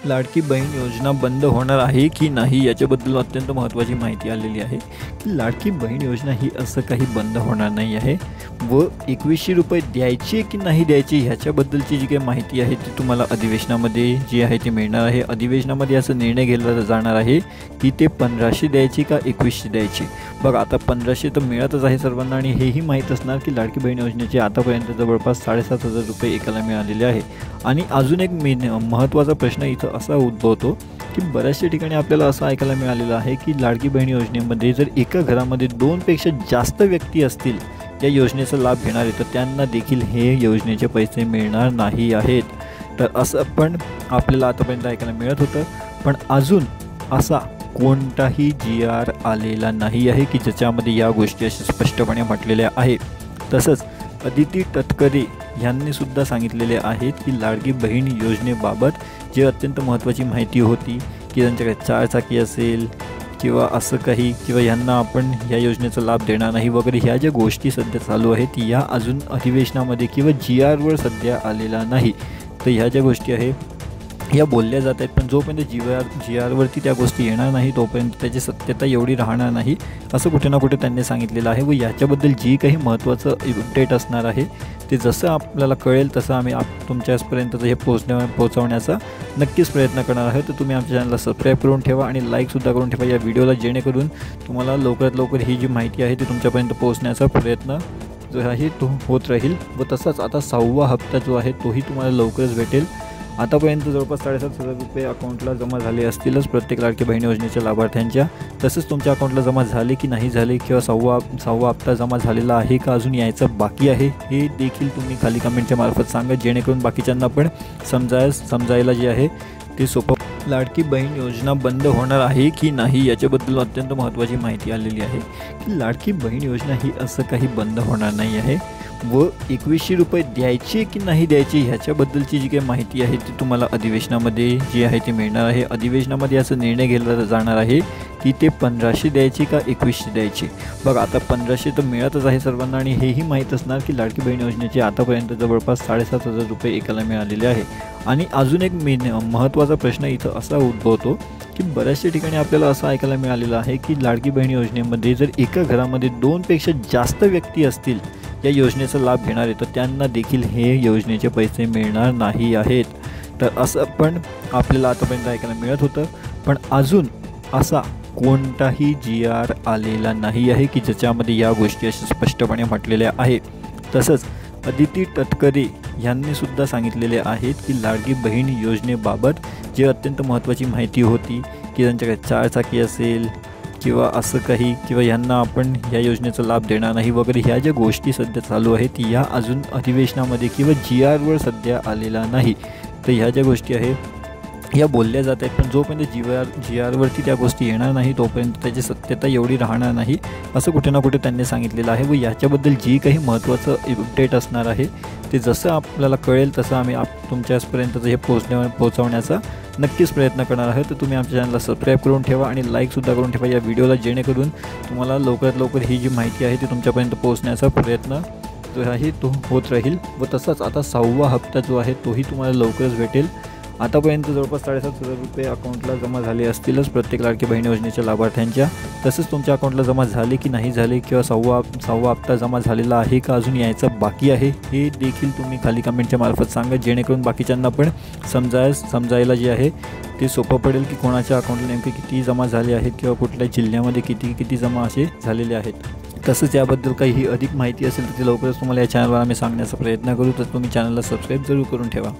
लाडकी बहीण योजना बंद होणार आहे की नाही याच्याबद्दल अत्यंत महत्त्वाची माहिती आलेली आहे की लाडकी बहीण योजना ही असं काही बंद होणार नाही आहे व 2100 रुपये द्यायचे की नाही द्यायचे ह्याच्याबद्दलची जी काही माहिती आहे ती तुम्हाला अधिवेशनामध्ये जी आहे ती मिळणार आहे। अधिवेशनामध्ये असं निर्णय घेतला जाणार आहे की ते 1500 द्यायची का 2100 द्यायची। बघा आता 1500 तर मिळतच आहे सर्वांना आणि हेही माहीत असणार की लाडकी बहीण योजनेचे आतापर्यंत जवळपास 7500 रुपये एकाला मिळालेले आहे। आणि अजून एक महत्त्वाचा प्रश्न इथं असा उद्भवतो की बऱ्याचशा ठिकाणी आपल्याला असं ऐकायला मिळालेलं आहे की लाडकी बहीण योजनेमध्ये जर एका घरामध्ये 2 पेक्षा जास्त व्यक्ती असतील या योजनेचा लाभ घेणारे तर त्यांना देखील हे योजनेचे पैसे मिळणार नाही आहेत। तर असं पण आपल्याला आतापर्यंत ऐकायला मिळत होतं, पण अजून असा कोणताही GR आलेला नाही आहे की ज्याच्यामध्ये या गोष्टी अशा स्पष्टपणे म्हटलेल्या आहे। तसंच अदिती तटकरे यांनी सुद्धा सांगितलेले आहेत की लाडकी बहीण योजनेबाबत जे अत्यंत महत्त्वाची माहिती होती की त्यांच्याकडे 4 चाकी असेल किंवा असं काही किंवा यांना आपण या योजनेचा लाभ देणार नाही वगैरे ह्या ज्या गोष्टी सध्या चालू आहेत या अजून अधिवेशनामध्ये किंवा GRवर सध्या आलेला नाही। तर ह्या ज्या गोष्टी आहे या बोलल्या जात आहेत, पण जोपर्यंत GRवरती त्या गोष्टी येणार नाही तोपर्यंत त्याची सत्यता एवढी राहणार नाही असं कुठे ना कुठे त्यांनी सांगितलेलं आहे। व याच्याबद्दल जी काही महत्त्वाचं अपडेट असणार आहे ते जसं आपल्याला कळेल तसं आम्ही तुमच्यापर्यंत हे पोहोचवण्याचा नक्कीच प्रयत्न करणार आहे। तर तुम्ही आमच्या चॅनलला सबस्क्राईब करून ठेवा आणि लाईकसुद्धा करून ठेवा या व्हिडिओला, जेणेकरून तुम्हाला लवकरात लवकर ही जी माहिती आहे ती तुमच्यापर्यंत पोहोचण्याचा प्रयत्न जो आहे तो होत राहील। व तसाच आता 6वा हप्ता जो आहे तोही तुम्हाला लवकरच भेटेल। आतापर्यंत जवळपास 7500 रुपये अकाउंटला जमा झाले असतीलच प्रत्येक लाडकी बहीण योजनेच्या लाभार्थ्यांच्या। तसंच तुमच्या अकाउंटला जमा झाले की नाही झाले किंवा 6वा हप्ता जमा झालेला आहे का अजून यायचं बाकी आहे हे देखील तुम्ही खाली कमेंटच्या मार्फत सांगा, जेणेकरून बाकीच्यांना पण समजायला जे आहे ते सोपं। लाडकी बहीण योजना बंद होणार आहे की नाही याच्याबद्दल अत्यंत महत्त्वाची माहिती आलेली आहे की लाडकी बहीण योजना ही असं काही बंद होणार नाही आहे व 2100 रुपये द्यायचे की नाही द्यायचे ह्याच्याबद्दलची जी काही माहिती आहे ती तुम्हाला अधिवेशनामध्ये जी आहे ती मिळणार आहे। अधिवेशनामध्ये असं निर्णय घेतला जाणार आहे की ते 1500 द्यायचे का 2100 द्यायचे। बघा आता 1500 तर मिळतच आहे सर्वांना आणि हेही माहीत असणार की लाडकी बहीण योजनेचे आतापर्यंत जवळपास 7500 रुपये एकाला मिळालेले आहे। आणि अजून एक महत्त्वाचा प्रश्न इथं असा उद्भवतो की बऱ्याचशा ठिकाणी आपल्याला असं ऐकायला मिळालेलं आहे की लाडकी बहीण योजनेमध्ये जर एका घरामध्ये 2 पेक्षा जास्त व्यक्ती असतील या योजनेचा लाभ घेणारे तर त्यांना देखील हे योजनेचे पैसे मिळणार नाही आहेत। तर असं पण आपल्याला आतापर्यंत ऐकायला मिळत होतं, पण अजून असा कोणताही GR आलेला नाही आहे की ज्याच्यामध्ये या गोष्टी अशा स्पष्टपणे म्हटलेल्या आहे। तसंच अदिती तटकरे यांनी सुद्धा सांगितलेले आहेत की लाडकी बहीण योजनेबाबत जे अत्यंत महत्त्वाची माहिती होती की त्यांच्याकडे 4 चाकी असेल किंवा असं काही किंवा यांना आपण या योजनेचा लाभ देणार नाही वगैरे ह्या ज्या गोष्टी सध्या चालू आहेत या अजून अधिवेशनामध्ये किंवा GRवर सध्या आलेला नाही। तर ह्या ज्या गोष्टी आहे या बोलल्या जात आहेत, पण जोपर्यंत GRवरती त्या गोष्टी येणार नाही तोपर्यंत त्याची सत्यता एवढी राहणार नाही असं कुठे ना कुठे त्यांनी सांगितलेलं आहे। व याच्याबद्दल जी काही महत्त्वाचं अपडेट असणार आहे ते जसं आपल्याला कळेल तसं आम्ही तुमच्यापर्यंत हे पोहोचवण्याचा नक्कीच प्रयत्न करणार आहे। तर तुम्ही आमच्या चॅनलला सबस्क्राईब करून ठेवा आणि लाईकसुद्धा करून ठेवा या व्हिडिओला, जेणेकरून तुम्हाला लवकरात लवकर ही जी माहिती आहे ती तुमच्यापर्यंत पोहोचण्याचा प्रयत्न जो आहे तो होत राहील। व तसाच आता 6वा हप्ता जो आहे तोही तुम्हाला लवकरच भेटेल। आतापर्यंत जवळपास 7500 रुपये अकाउंटला जमा झाले असतीलच प्रत्येक लाडकी बहीण योजनेच्या लाभार्थ्यांच्या। तसंच तुमच्या अकाउंटला जमा झाले की नाही झाले किंवा 6वा हप्ता जमा झालेला आहे का अजून यायचं बाकी आहे हे देखील तुम्ही खाली कमेंटच्या मार्फत सांगा, जेणेकरून बाकीच्यांना पण समजायला जे आहे ते सोपं पडेल की कोणाच्या अकाउंटला नेमके किती जमा झाले आहेत किंवा कुठल्या जिल्ह्यामध्ये किती जमा असे झालेले आहेत। तसंच याबद्दल काही अधिक माहिती असेल तर ती लवकरच तुम्हाला या चॅनलवर आम्ही सांगण्याचा प्रयत्न करू। तर तुम्ही चॅनलला सबस्क्राईब जरूर करून ठेवा।